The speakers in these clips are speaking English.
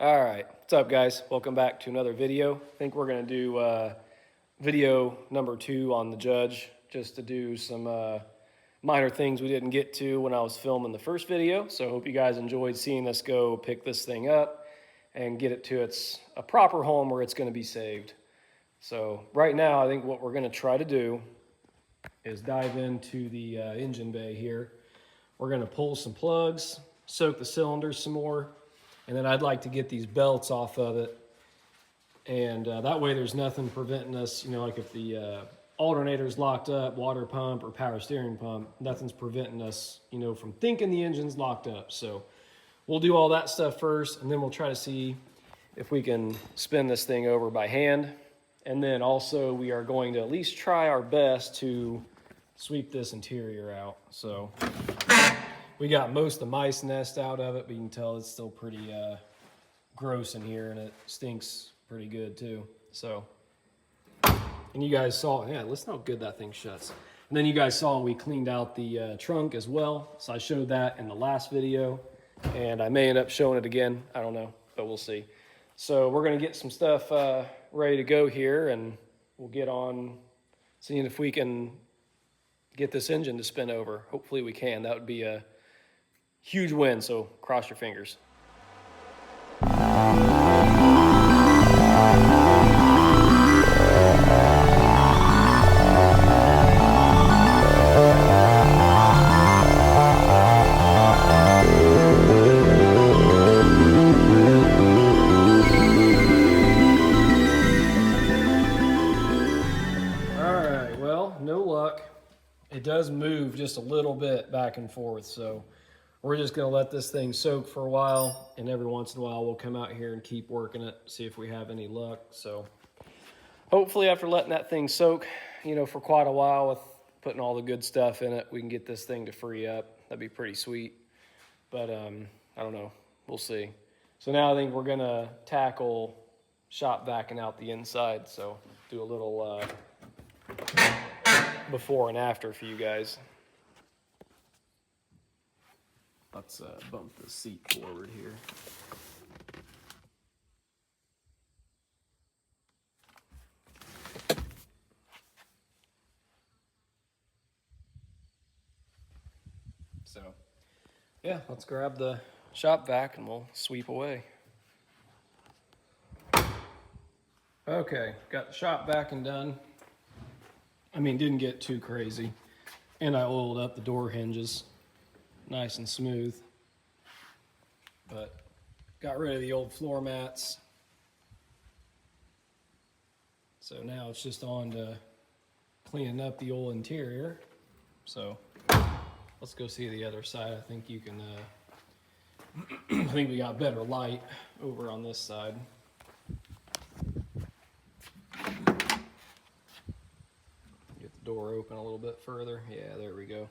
All right, what's up guys? Welcome back to another video. I think we're gonna do video number 2 on the Judge, just to do some minor things we didn't get to when I was filming the first video. So I hope you guys enjoyed seeing us go pick this thing up and get it to a proper home where it's gonna be saved. So right now, I think what we're gonna try to do is dive into the engine bay here. We're gonna pull some plugs, soak the cylinders some more, and then I'd like to get these belts off of it. And that way there's nothing preventing us, like if the alternator's locked up, water pump or power steering pump, nothing's preventing us, from thinking the engine's locked up. So we'll do all that stuff first, and then we'll try to see if we can spin this thing over by hand. And then also we are going to at least try our best to sweep this interior out. So we got most of the mice nest out of it, but you can tell it's still pretty gross in here, and it stinks pretty good too. So, and you guys saw, yeah, listen how good that thing shuts. And then you guys saw we cleaned out the trunk as well. So I showed that in the last video, and I may end up showing it again. I don't know, but we'll see. So we're gonna get some stuff ready to go here, and we'll get on seeing if we can get this engine to spin over. Hopefully we can. That would be a huge win, so cross your fingers. Alright, well, no luck. It does move just a little bit back and forth, so we're just going to let this thing soak for a while, and every once in a while we'll come out here and keep working it, see if we have any luck. So hopefully after letting that thing soak, for quite a while with putting all the good stuff in it, we can get this thing to free up. That'd be pretty sweet. But I don't know. We'll see. So now I think we're going to tackle shop backing out the inside. So do a little before and after for you guys. Let's bump the seat forward here. So, yeah, let's grab the shop vac and we'll sweep away. Okay, got the shop vac and done. Didn't get too crazy. And I oiled up the door hinges. Nice and smooth, but got rid of the old floor mats. So now it's just on to cleaning up the old interior. So let's go see the other side. I think you can, I think we got better light over on this side. Get the door open a little bit further. Yeah, there we go.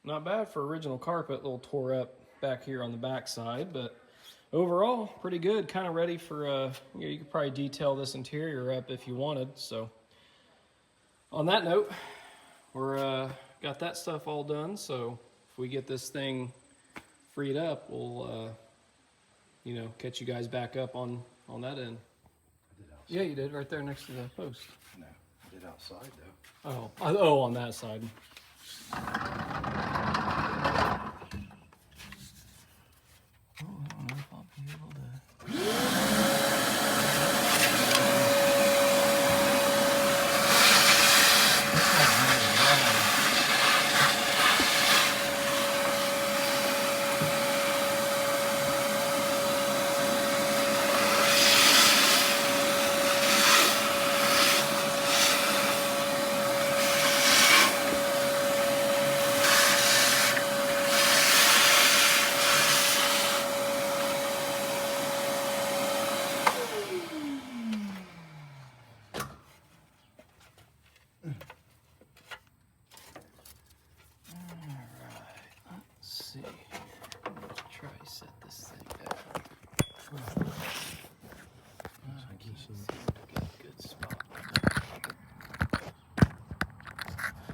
Not bad for original carpet, a little tore up back here on the back side, but overall pretty good. Kind of ready for, you could probably detail this interior up if you wanted. So on that note, we're got that stuff all done. So if we get this thing freed up, we'll, catch you guys back up on that end. I did outside. Yeah, you did right there next to the post. No, I did outside though. Oh, on that side. I don't know if I'll be able to.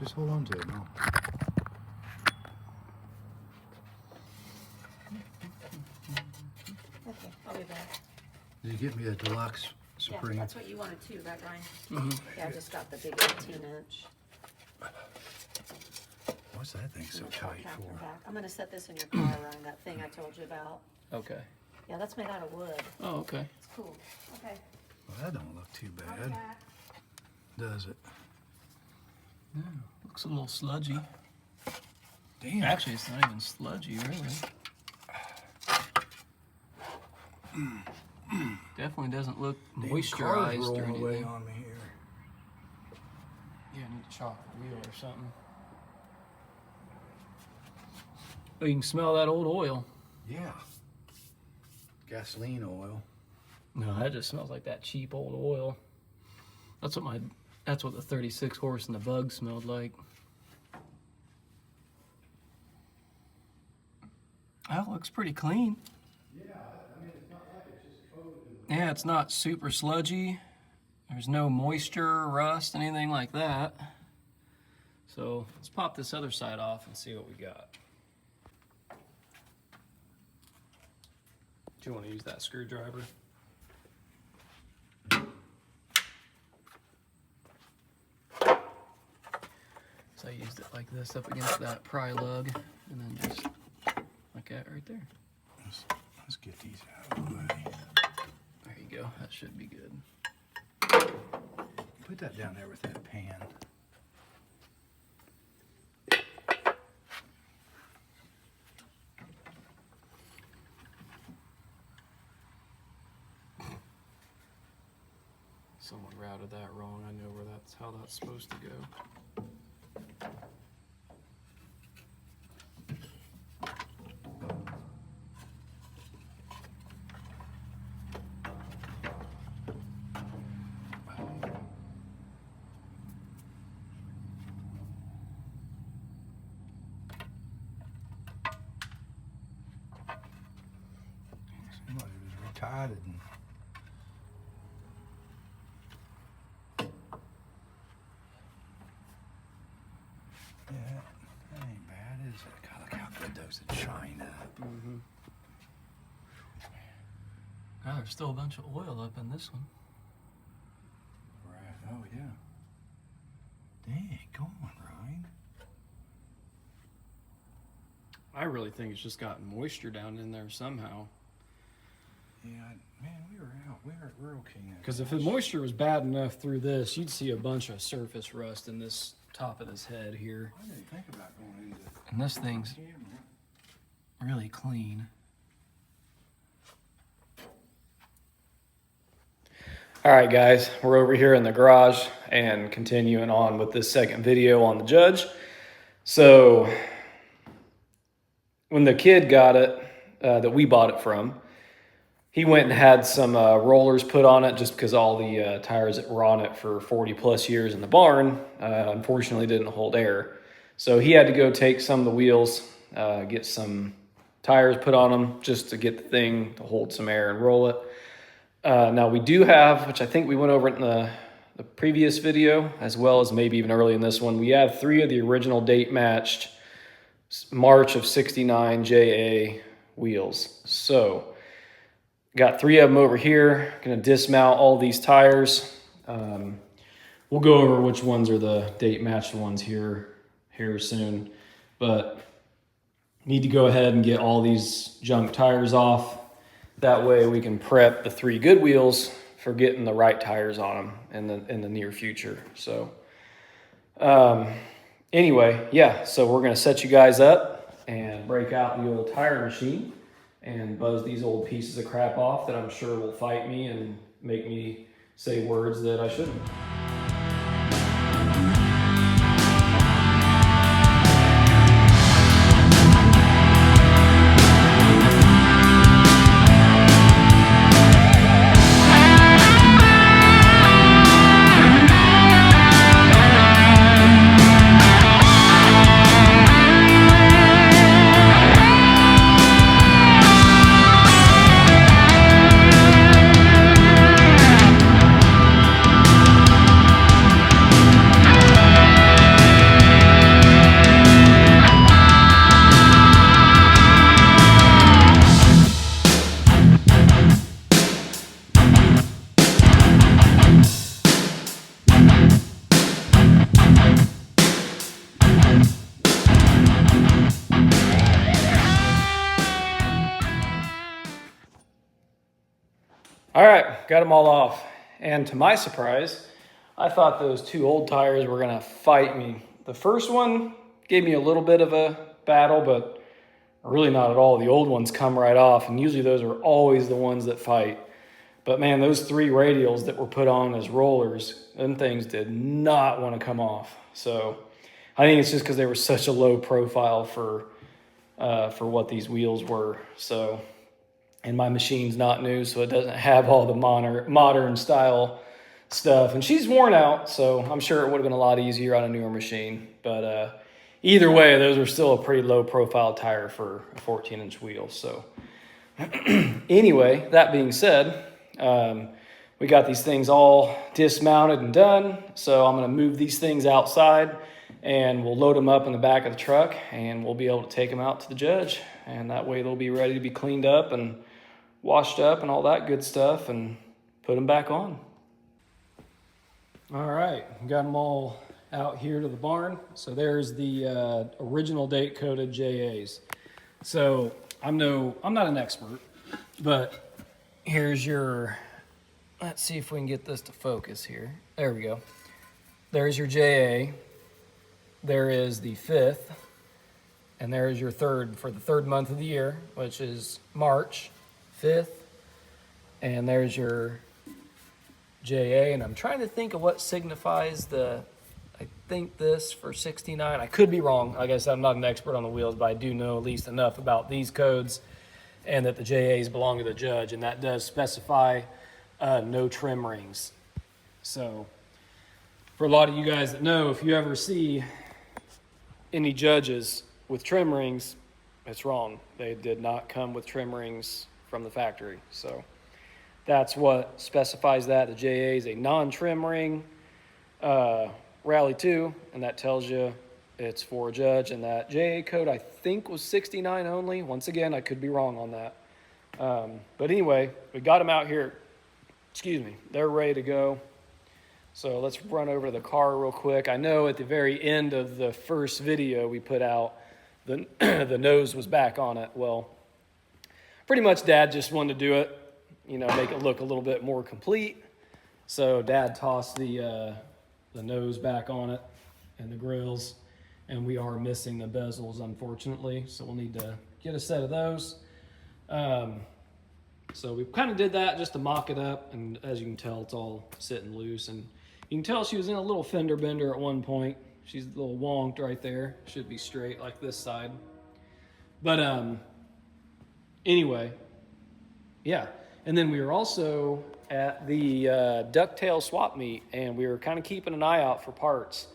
Just hold on to it now. too, babe. Did you get me a deluxe Yeah, Supreme? that's what you wanted too, right, Ryan? Mm-hmm. Yeah, I just got the big 18-inch. What's that thing so tight for? I'm gonna set this in your car, Ryan, that thing I told you about. Okay. Yeah, that's made out of wood. Oh, okay. It's cool. Okay. Well, that don't look too I'll be bad, back. does it? Yeah, looks a little sludgy. Damn. Actually, it's not even sludgy, really. Definitely doesn't look Damn, moisturized car's or rolling away anything. on me here. Yeah, I need to chalk the wheel or something. Oh, you can smell that old oil. Yeah. Gasoline oil. No, that just smells like that cheap old oil. That's what the 36 horse and the Bug smelled like. That looks pretty clean. Yeah, I mean, it's not like it's just coated Yeah, it's not super sludgy. There's no moisture, rust, anything like that. So let's pop this other side off and see what we got. Do you want to use that screwdriver? So I used it like this up against that pry lug, and then just like that right there. Let's get these out of the way. There you go. That should be good. Put that down there with that pan. Someone routed that wrong. I know how that's supposed to go. Seemed like it was retarded and yeah, that ain't bad, is it? God, look how good those would shine up. Mm-hmm. Oh, there's still a bunch of oil up in this one. Right. Oh yeah. Dang, go on, Ryan. I really think it's just got moisture down in there somehow. Yeah, man, we were out. We're okay now. Because if the moisture was bad enough through this, you'd see a bunch of surface rust in this top of this head here. I didn't think about going into And this thing's the camera. really clean. All right, guys, we're over here in the garage and continuing on with this second video on the Judge. So when the kid got it, that we bought it from, he went and had some rollers put on it just because all the tires that were on it for 40 plus years in the barn, unfortunately didn't hold air. So he had to go take some of the wheels, get some tires put on them just to get the thing to hold some air and roll it. Now we do have, which I think we went over in the previous video, as well as maybe even early in this one, we have 3 of the original date matched March of '69 JA wheels. So got 3 of them over here. Gonna dismount all these tires. We'll go over which ones are the date matched ones here soon, but need to go ahead and get all these junk tires off. That way we can prep the 3 good wheels for getting the right tires on them in the near future. So anyway, yeah, so we're gonna set you guys up and break out the old tire machine and buzz these old pieces of crap off that I'm sure will fight me and make me say words that I shouldn't. All right, got them all off. And to my surprise, I thought those two old tires were gonna fight me. The first one gave me a little bit of a battle, but really not at all. The old ones come right off, and usually those are always the ones that fight. But man, those three radials that were put on as rollers, them things did not want to come off. So I think it's just because they were such a low profile for what these wheels were. So, and my machine's not new, so it doesn't have all the modern style stuff. And she's worn out, so I'm sure it would have been a lot easier on a newer machine. But either way, those were still a pretty low profile tire for a 14-inch wheel. So anyway, that being said, we got these things all dismounted and done. So I'm going to move these things outside and we'll load them up in the back of the truck and we'll be able to take them out to the judge. And that way they'll be ready to be cleaned up and washed up and all that good stuff and put them back on. All right, got them all out here to the barn. So there's the original date coded JAs. So I'm not an expert, but here's your, let's see if we can get this to focus here. There we go. There's your JA. There is the 5th, and there's your 3rd for the 3rd month of the year, which is March 5th. And there's your JA, and I'm trying to think of what signifies the, I think this for 69. I could be wrong. Like I said, I'm not an expert on the wheels, but I do know at least enough about these codes and that the JAs belong to the judge, and that does specify no trim rings. So for a lot of you guys that know, if you ever see any judges with trim rings, it's wrong. They did not come with trim rings from the factory. So that's what specifies that. The JA is a non-trim ring Rally 2, and that tells you it's for a judge. And that JA code, I think, was 69 only. Once again, I could be wrong on that. But anyway, we got them out here. Excuse me. They're ready to go. So let's run over to the car real quick. I know at the very end of the first video we put out, the nose was back on it. Well, pretty much Dad just wanted to do it, make it look a little bit more complete. So Dad tossed the nose back on it and the grills, and we are missing the bezels, unfortunately. So we'll need to get a set of those. So we kind of did that just to mock it up, and as you can tell, it's all sitting loose. And you can tell she was in a little fender bender at one point. She's a little wonked right there. Should be straight like this side. But anyway, yeah. And then we were also at the ducktail swap meet, and we were kind of keeping an eye out for parts.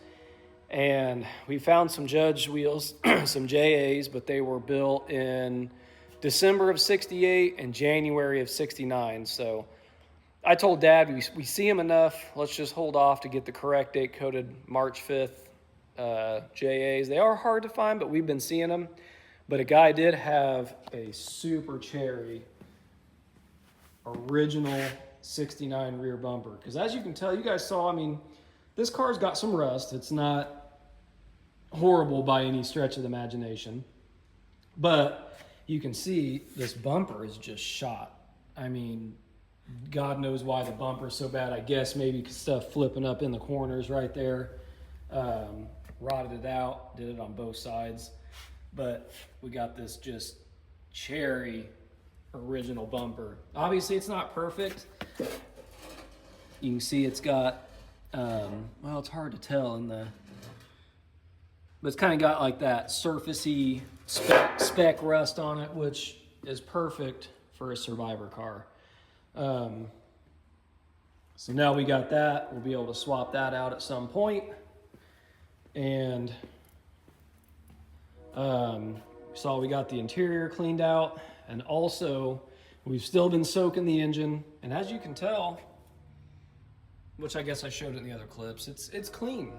And we found some Judge wheels, some JAs, but they were built in December of 68 and January of 69. So I told Dad, we see them enough. Let's just hold off to get the correct date coded March 5th JAs. They are hard to find, but we've been seeing them. But a guy did have a super cherry original 69 rear bumper. Because as you can tell, you guys saw, this car's got some rust. It's not horrible by any stretch of the imagination. But you can see this bumper is just shot. God knows why the bumper's so bad. I guess maybe stuff flipping up in the corners right there. Rotted it out, did it on both sides. But we got this just cherry original bumper. Obviously it's not perfect. You can see it's got, well, it's hard to tell but it's kind of got like that surfacey spec rust on it, which is perfect for a Survivor car. So now we got that. We'll be able to swap that out at some point. And saw we got the interior cleaned out, and also we've still been soaking the engine. And as you can tell, which I guess I showed it in the other clips, it's clean.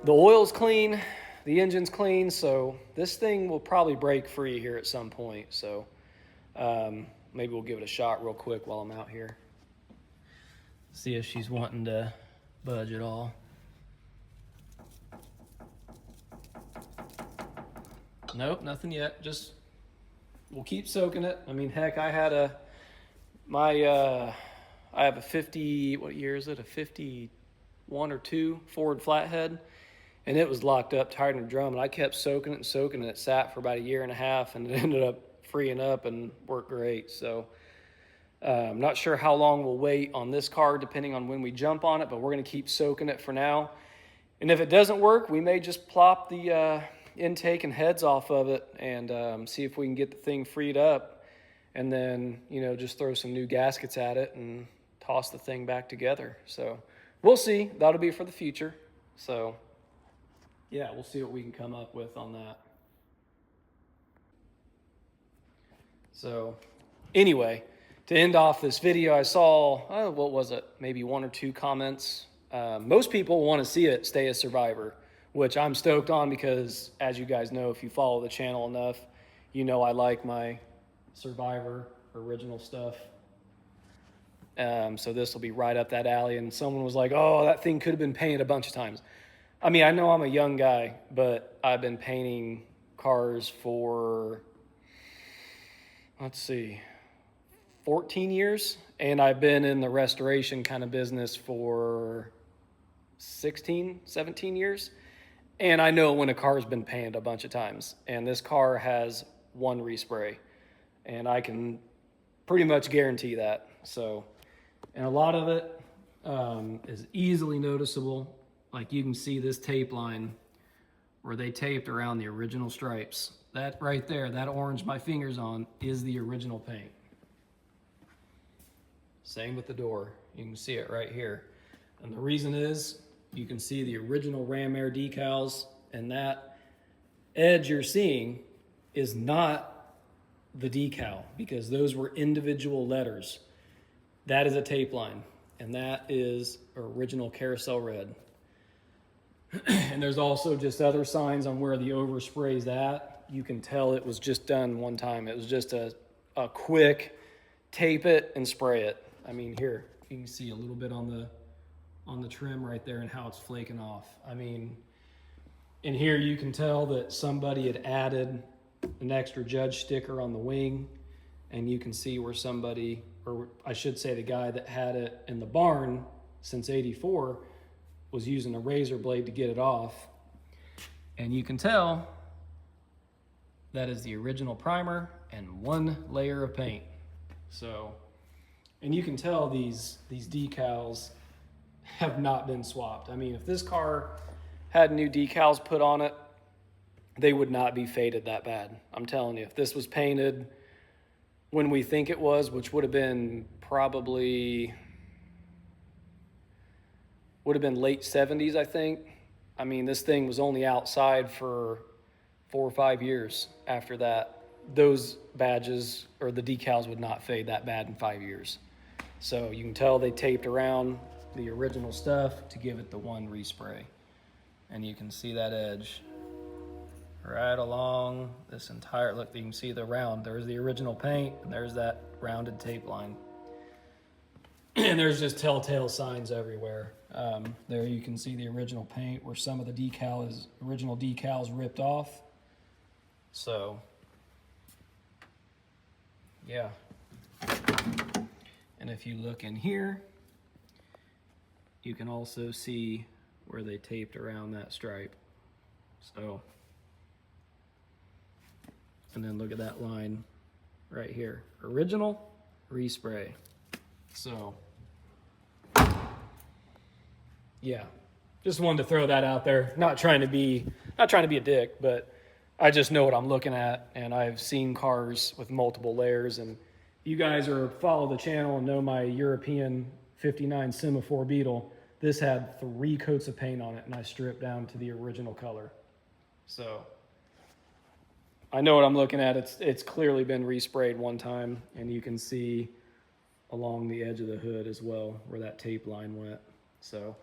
The oil's clean, the engine's clean, so this thing will probably break free here at some point. So maybe we'll give it a shot real quick while I'm out here. See if she's wanting to budge at all. Nope, nothing yet. Just, we'll keep soaking it. Heck, I had I have a 50, what year is it? A 51 or 2 Ford flathead, and it was locked up tight in the drum, and I kept soaking it and soaking it. It sat for about a year and a half, and it ended up freeing up and worked great. So I'm not sure how long we'll wait on this car, depending on when we jump on it, but we're going to keep soaking it for now. And if it doesn't work, we may just plop the intake and heads off of it and see if we can get the thing freed up, and then, you know, just throw some new gaskets at it and toss the thing back together. So we'll see. That'll be for the future. So yeah, we'll see what we can come up with on that. So anyway, to end off this video, I saw, what was it? Maybe 1 or 2 comments. Most people want to see it stay a Survivor, which I'm stoked on because, as you guys know, if you follow the channel enough, you know I like my Survivor original stuff. So this will be right up that alley. And someone was like, oh, that thing could have been painted a bunch of times. I mean, I know I'm a young guy, but I've been painting cars for, let's see, 14 years. And I've been in the restoration kind of business for 16, 17 years. And I know when a car's been painted a bunch of times. And this car has 1 respray. And I can pretty much guarantee that. So, and a lot of it is easily noticeable. Like you can see this tape line where they taped around the original stripes. That right there, that orange my finger's on, is the original paint. Same with the door. You can see it right here. And the reason is you can see the original Ram Air decals, and that edge you're seeing is not the decal because those were individual letters. That is a tape line, and that is original carousel red. And there's also just other signs on where the overspray's at. You can tell it was just done one time. It was just a quick tape it and spray it. I mean, here you can see a little bit on the trim right there and how it's flaking off. I mean, in here you can tell that somebody had added an extra Judge sticker on the wing, and you can see where somebody, or I should say the guy that had it in the barn since '84, was using a razor blade to get it off. And you can tell that is the original primer and 1 layer of paint. So, and you can tell these decals have not been swapped. I mean, if this car had new decals put on it, they would not be faded that bad. I'm telling you, if this was painted when we think it was, which would have been probably, would have been late 70s, I think. I mean, this thing was only outside for 4 or 5 years after that. Those badges or the decals would not fade that bad in 5 years. So you can tell they taped around the original stuff to give it the 1 respray. And you can see that edge right along this entire, look, you can see the round. There's the original paint, and there's that rounded tape line. And there's just telltale signs everywhere. There you can see the original paint where some of the original decals ripped off. So, yeah. And if you look in here, you can also see where they taped around that stripe. So, and then look at that line right here. Original, respray. So, yeah, just wanted to throw that out there. Not trying to be a dick, but I just know what I'm looking at, and I've seen cars with multiple layers. And you guys follow the channel and know my European 59 Semaphore Beetle. This had 3 coats of paint on it, and I stripped down to the original color. So I know what I'm looking at. It's clearly been resprayed one time, and you can see along the edge of the hood as well where that tape line went. So,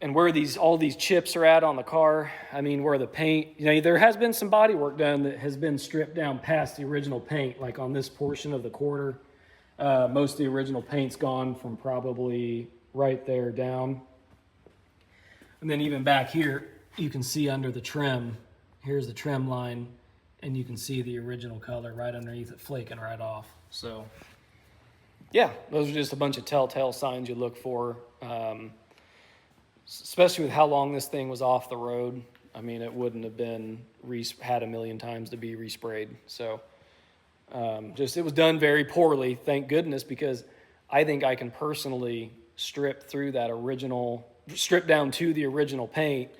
and where all these chips are at on the car, I mean, where the paint, you know, there has been some body work done that has been stripped down past the original paint, like on this portion of the quarter. Most of the original paint's gone from probably right there down. And then even back here, you can see under the trim, here's the trim line, and you can see the original color right underneath it flaking right off. So, yeah, those are just a bunch of telltale signs you look for, especially with how long this thing was off the road. I mean, it wouldn't have been had a million times to be resprayed. So just it was done very poorly, thank goodness, because I think I can personally strip down to the original paint,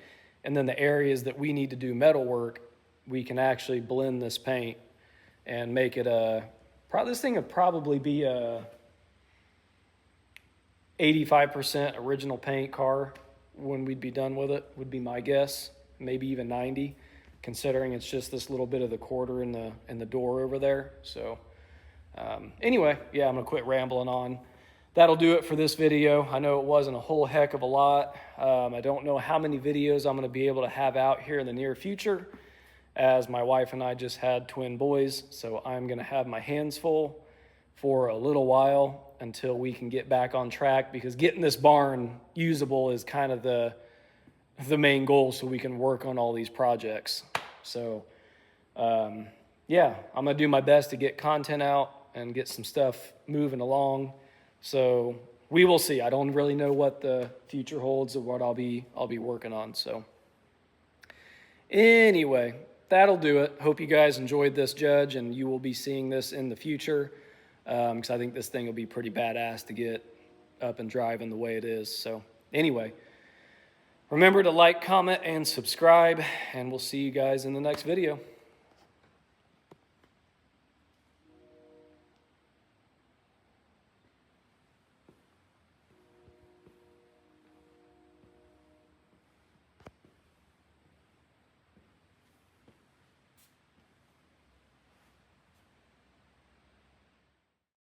and then the areas that we need to do metal work, we can actually blend this paint and make it this thing would probably be a 85% original paint car when we'd be done with it, would be my guess. Maybe even 90, considering it's just this little bit of the quarter in the door over there. So anyway, yeah, I'm gonna quit rambling on. That'll do it for this video. I know it wasn't a whole heck of a lot. I don't know how many videos I'm gonna be able to have out here in the near future, as my wife and I just had twin boys, so I'm gonna have my hands full for a little while until we can get back on track, because getting this barn usable is kind of the main goal, so we can work on all these projects. So yeah, I'm gonna do my best to get content out and get some stuff moving along. So we will see. I don't really know what the future holds of what I'll be working on. So anyway, that'll do it. Hope you guys enjoyed this, Judge, and you will be seeing this in the future, because I think this thing will be pretty badass to get up and driving the way it is. So anyway, remember to like, comment, and subscribe, and we'll see you guys in the next video.